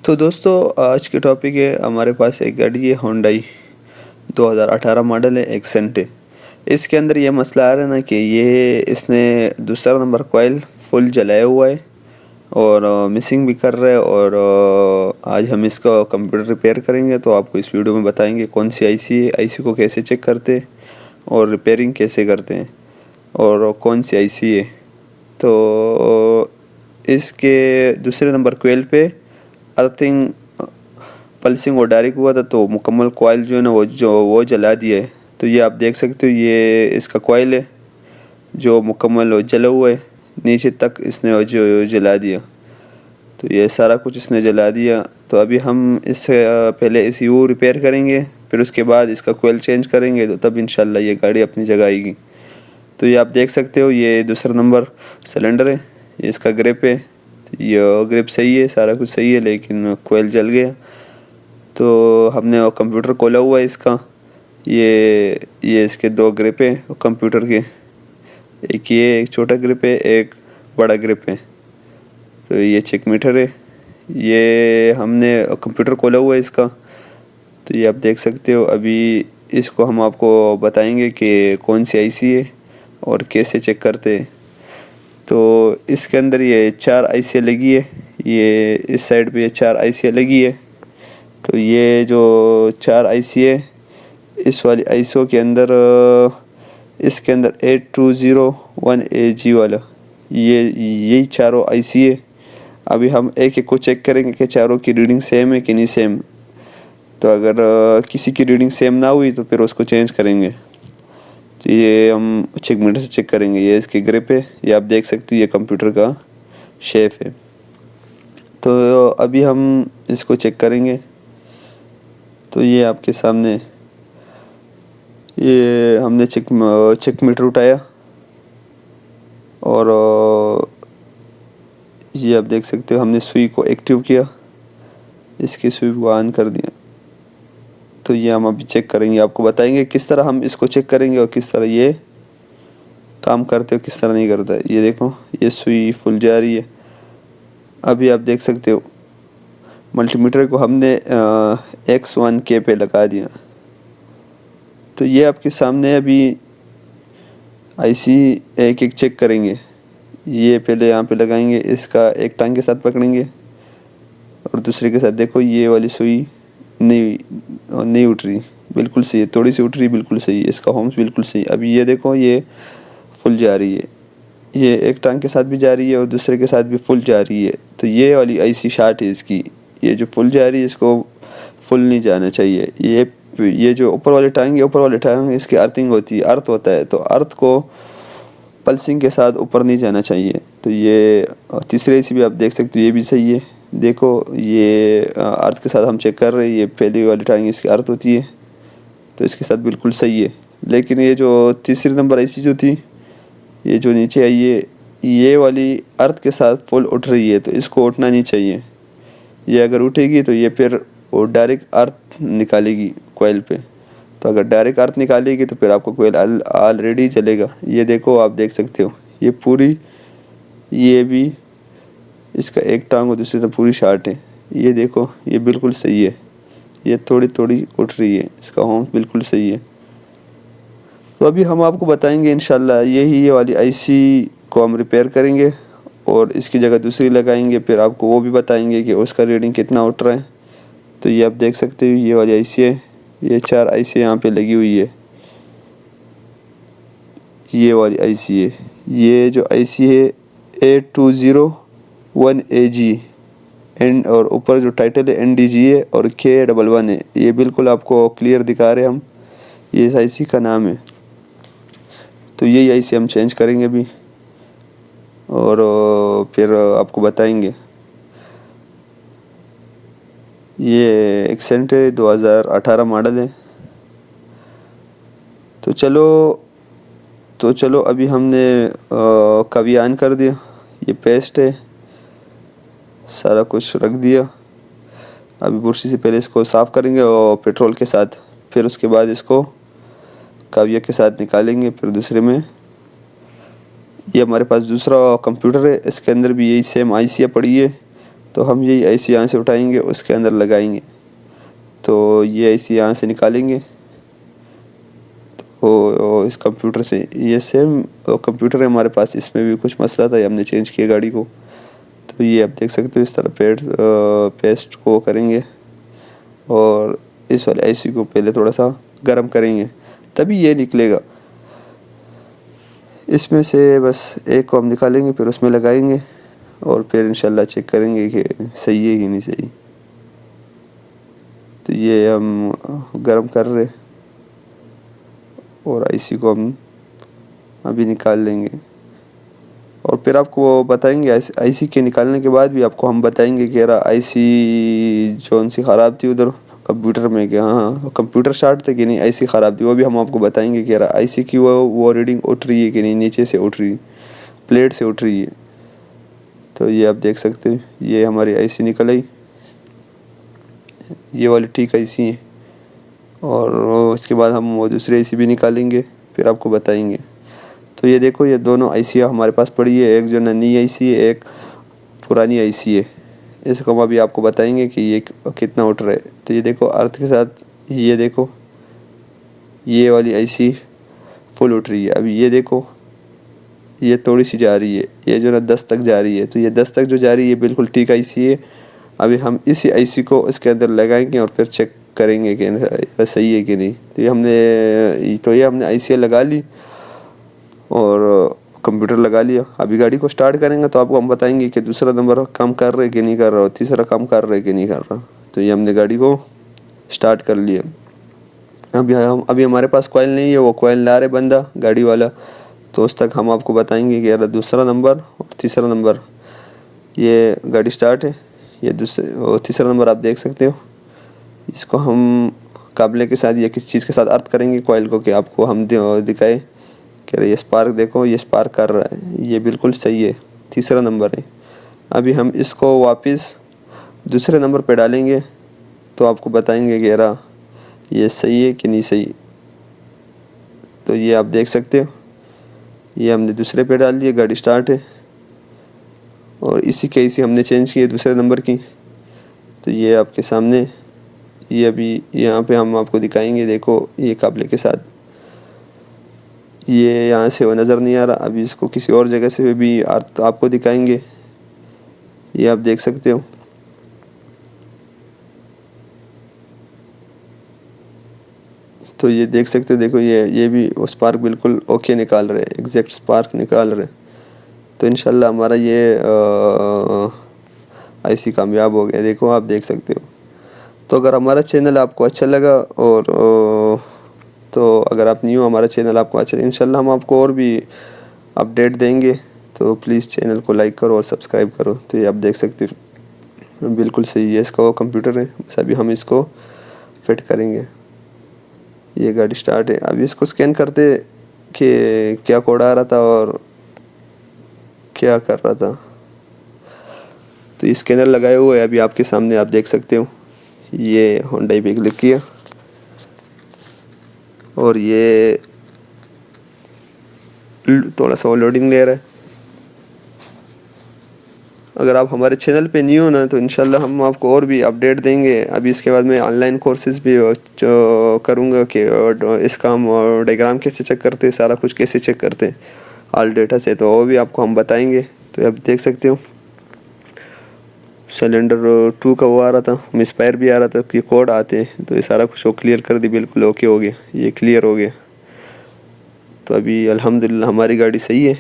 तो दोस्तों आज की टॉपिक है, हमारे पास एक गाड़ी है होंडाई 2018 मॉडल है, एक्सेंट है। इसके अंदर ये मसला आ रहा है ना कि ये इसने दूसरा नंबर कॉइल फुल जलाया हुआ है और मिसिंग भी कर रहा है। और आज हम इसका कंप्यूटर रिपेयर करेंगे, तो आपको इस वीडियो में बताएंगे कौन सी आईसी है, आईसी को कैसे चेक करते हैं और रिपेयरिंग कैसे करते हैं और कौन सी आईसी है। तो इसके दूसरे नंबर कॉइल पे अर्थिंग पल्सिंग और डायरेक्ट हुआ था, तो मुकम्मल कॉइल जो है ना वो जला दिया है। तो ये आप देख सकते हो, ये इसका कॉइल है जो मुकम्मल जला हुआ है, नीचे तक इसने जो जला दिया। तो ये सारा कुछ इसने जला दिया। तो अभी हम इससे पहले इस यू रिपेयर करेंगे, फिर उसके बाद इसका कॉइल चेंज करेंगे, तो तब इंशाल्लाह ये गाड़ी अपनी जगह आएगी। तो ये आप देख सकते हो, ये दूसरा नंबर सिलेंडर है, ये इसका ग्रिप है। ये ग्रिप सही है, सारा कुछ सही है, लेकिन कॉइल जल गया। तो हमने वो कंप्यूटर खोला हुआ है इसका, ये इसके दो ग्रिप है कंप्यूटर के, एक छोटा ग्रिप है, एक बड़ा ग्रिप है। तो ये चेक मीटर है, ये हमने कंप्यूटर खोला हुआ है इसका। तो ये आप देख सकते हो। अभी इसको हम आपको बताएंगे कि कौन सी आईसी है और कैसे चेक करते हैं। तो इसके अंदर ये 4 आईसी लगी है, ये इस साइड पे ये 4 आईसी लगी है। तो ये जो 4 आईसी है, इस वाली आईसीओ के अंदर इसके अंदर 8201AG वाला यही चारों आईसी है। अभी हम एक एक को चेक करेंगे कि चारों की रीडिंग सेम है कि नहीं सेम। तो अगर किसी की रीडिंग सेम ना हुई तो फिर उसको चेंज करेंगे। तो ये हम चेक मीटर से चेक करेंगे। ये इसकी ग्रिप है, ये आप देख सकते हो, ये कंप्यूटर का शेप है। तो अभी हम इसको चेक करेंगे। तो ये आपके सामने ये हमने चेक मीटर उठाया और ये आप देख सकते हो, हमने सुई को एक्टिव किया, इसकी सुई को ऑन कर दिया। तो ये हम अभी चेक करेंगे, आपको बताएंगे किस तरह हम इसको चेक करेंगे और किस तरह ये काम करते हो, किस तरह नहीं करता है। ये देखो, ये सुई फुल जा रही है। अभी आप देख सकते हो, मल्टीमीटर को हमने X1K पे लगा दिया। तो ये आपके सामने अभी आईसी एक एक चेक करेंगे। ये पहले यहाँ पे लगाएंगे, इसका एक टांग के साथ पकड़ेंगे और दूसरे के साथ देखो, ये वाली सुई नहीं उठ रही, बिल्कुल सही है, थोड़ी सी उठ रही, बिल्कुल सही है, इसका होम्स बिल्कुल सही। अभी ये देखो, ये फुल जा रही है, ये एक टांग के साथ भी जा रही है और दूसरे के साथ भी फुल जा रही है। तो ये वाली आईसी शार्ट है इसकी, ये जो फुल जा रही है इसको फुल नहीं जाना चाहिए। ये जो ऊपर वाले टांग इसकी अर्थिंग होती है, अर्थ होता है, तो अर्थ को पल्सिंग के साथ ऊपर नहीं जाना चाहिए। तो ये तीसरे आईसी भी आप देख सकते हो, ये भी सही है। देखो, ये अर्थ के साथ हम चेक कर रहे हैं, ये पहली वाली टांग इसकी अर्थ होती है, तो इसके साथ बिल्कुल सही है। लेकिन ये जो तीसरी नंबर आईसी जो थी, ये जो नीचे आई है, ये वाली अर्थ के साथ फुल उठ रही है, तो इसको उठना नहीं चाहिए। ये अगर उठेगी तो ये फिर वो डायरेक्ट अर्थ निकालेगी कॉइल पे। तो अगर डायरेक्ट अर्थ निकालेगी तो फिर आपको कॉइल ऑलरेडी चलेगा। ये देखो, आप देख सकते हो, ये पूरी, ये भी इसका एक टांग और दूसरी तरफ पूरी शार्ट है। ये देखो, ये बिल्कुल सही है, ये थोड़ी थोड़ी उठ रही है, इसका होम बिल्कुल सही है। तो अभी हम आपको बताएंगे इंशाल्लाह, ये वाली आईसी को हम रिपेयर करेंगे और इसकी जगह दूसरी लगाएंगे, फिर आपको वो भी बताएंगे कि उसका रीडिंग कितना उठ रहा है। तो ये आप देख सकते हो, ये वाली आईसी है, ये 4 आईसी यहाँ पे लगी हुई है। ये वाली आईसी है, ये जो आईसी है 8201AG एंड, और ऊपर जो टाइटल है NDG है और K11 है। ये बिल्कुल आपको क्लियर दिखा रहे हैं हम, ये इस आईसी का नाम है। तो यही आईसी हम चेंज करेंगे अभी और फिर आपको बताएंगे। ये एक्सेंट है, 2018 मॉडल है। तो चलो अभी हमने कवी ऑन कर दिया, ये पेस्ट है, सारा कुछ रख दिया। अभी बुरशी से पहले इसको साफ़ करेंगे और पेट्रोल के साथ, फिर उसके बाद इसको काविया के साथ निकालेंगे। फिर दूसरे में ये हमारे पास दूसरा कंप्यूटर है, इसके अंदर भी यही सेम आईसीया पड़ी है तो हम यही आईसी यहाँ से उठाएंगे, उसके अंदर लगाएंगे। तो ये आईसी यहाँ से निकालेंगे। तो इस कंप्यूटर से ये सेम कंप्यूटर है हमारे पास, इसमें भी कुछ मसला था, ये हमने चेंज किया गाड़ी को। तो ये आप देख सकते हो इस तरह पेस्ट को करेंगे और इस वाले आईसी को पहले थोड़ा सा गर्म करेंगे, तभी ये निकलेगा। इसमें से बस एक को हम निकालेंगे, फिर उसमें लगाएंगे और फिर इंशाल्लाह चेक करेंगे कि सही है कि नहीं सही। तो ये हम गर्म कर रहे और आईसी को हम अभी निकाल लेंगे और फिर आपको बताएंगे। आईसी के निकालने के बाद भी आपको हम बताएंगे कि यार आईसी जौन सी ख़राब थी उधर कंप्यूटर में, कि हाँ कंप्यूटर स्टार्ट था कि नहीं, आईसी ख़राब थी, वो भी हम आपको बताएंगे कि यार आईसी की वो रीडिंग उठ रही है कि नहीं, नीचे से उठ रही, प्लेट से उठ रही है। तो ये आप देख सकते हैं, ये हमारी आईसी निकल आई, ये वाली ठीक आईसी है। और उसके बाद हम वो दूसरी आईसी भी निकालेंगे, फिर आपको बताएंगे। तो ये देखो, ये दोनों आईसी हमारे पास पड़ी है, एक जो नई आईसी है, एक पुरानी आईसी है। इसको हम अभी आपको बताएंगे कि ये कितना उठ रहा है। तो ये देखो अर्थ के साथ, ये देखो ये वाली आईसी फुल उठ रही है। अभी ये देखो ये थोड़ी सी जा रही है, ये जो ना 10 तक जा रही है। तो ये 10 तक जो जा रही है बिल्कुल ठीक आईसी है। अभी हम इसी आईसी को इसके अंदर लगाएंगे और फिर चेक करेंगे कि सही है कि नहीं। तो ये हमने आईसी लगा ली और कंप्यूटर लगा लिया। अभी गाड़ी को स्टार्ट करेंगे तो आपको हम बताएंगे कि दूसरा नंबर काम कर रहा है कि नहीं कर रहा, और तीसरा काम कर रहा है कि नहीं कर रहा। तो ये हमने गाड़ी को स्टार्ट कर लिया। अभी हमारे पास कॉइल नहीं है, वो कॉइल ला रहे बंदा गाड़ी वाला, तो उस तक हम आपको बताएंगे कि यार दूसरा नंबर और तीसरा नंबर, ये गाड़ी स्टार्ट है, ये दूसरे और तीसरा नंबर आप देख सकते हो। इसको हम काबले के साथ या किसी चीज़ के साथ अर्थ करेंगे कॉइल को, कि आपको हम दिखाए कि ये स्पार्क देखो, ये स्पार्क कर रहा है, ये बिल्कुल सही है, तीसरा नंबर है। अभी हम इसको वापस दूसरे नंबर पे डालेंगे तो आपको बताएंगे कि यार ये सही है कि नहीं सही। तो ये आप देख सकते हो, ये हमने दूसरे पे डाल दिया, गाड़ी स्टार्ट है और इसी के इसी हमने चेंज किए दूसरे नंबर की। तो ये आपके सामने, ये अभी यहाँ पे हम आपको दिखाएंगे। देखो ये काबले के साथ, ये यहाँ से वो नज़र नहीं आ रहा, अभी इसको किसी और जगह से भी आपको दिखाएंगे। ये आप देख सकते हो। तो ये देख सकते हो, देखो ये भी वो स्पार्क बिल्कुल ओके निकाल रहे, एग्जैक्ट स्पार्क निकाल रहे। तो इंशाल्लाह हमारा ये आईसी कामयाब हो गया। देखो आप देख सकते हो। तो अगर हमारा चैनल आपको अच्छा लगा और तो अगर आप न्यू हमारा चैनल आपको अच्छा लगा, इंशाल्लाह हम आपको और भी अपडेट देंगे। तो प्लीज़ चैनल को लाइक करो और सब्सक्राइब करो। तो ये आप देख सकते हो बिल्कुल सही है, इसका वो कंप्यूटर है। बस अभी हम इसको फिट करेंगे। ये गाड़ी स्टार्ट है। अभी इसको स्कैन करते कि क्या कोड आ रहा था और क्या कर रहा था। तो ये स्कैनर लगाए हुए है अभी आपके सामने, आप देख सकते हो। ये होंडा पे क्लिक किया और ये थोड़ा सा लोडिंग ले रहा है। अगर आप हमारे चैनल पे न्यू हो ना, तो इंशाल्लाह हम आपको और भी अपडेट देंगे। अभी इसके बाद मैं ऑनलाइन कोर्सेज़ भी करूँगा कि इसका हम डायग्राम कैसे चेक करते हैं, सारा कुछ कैसे चेक करते हैं ऑल डेटा से, तो वो भी आपको हम बताएंगे। तो आप देख सकते हो सिलेंडर 2 का वो आ रहा था, मिसफायर भी आ रहा था कि कोड आते हैं। तो ये सारा कुछ वो क्लियर कर दी, बिल्कुल ओके हो गया, ये क्लियर हो गया। तो अभी अल्हम्दुलिल्लाह हमारी गाड़ी सही है।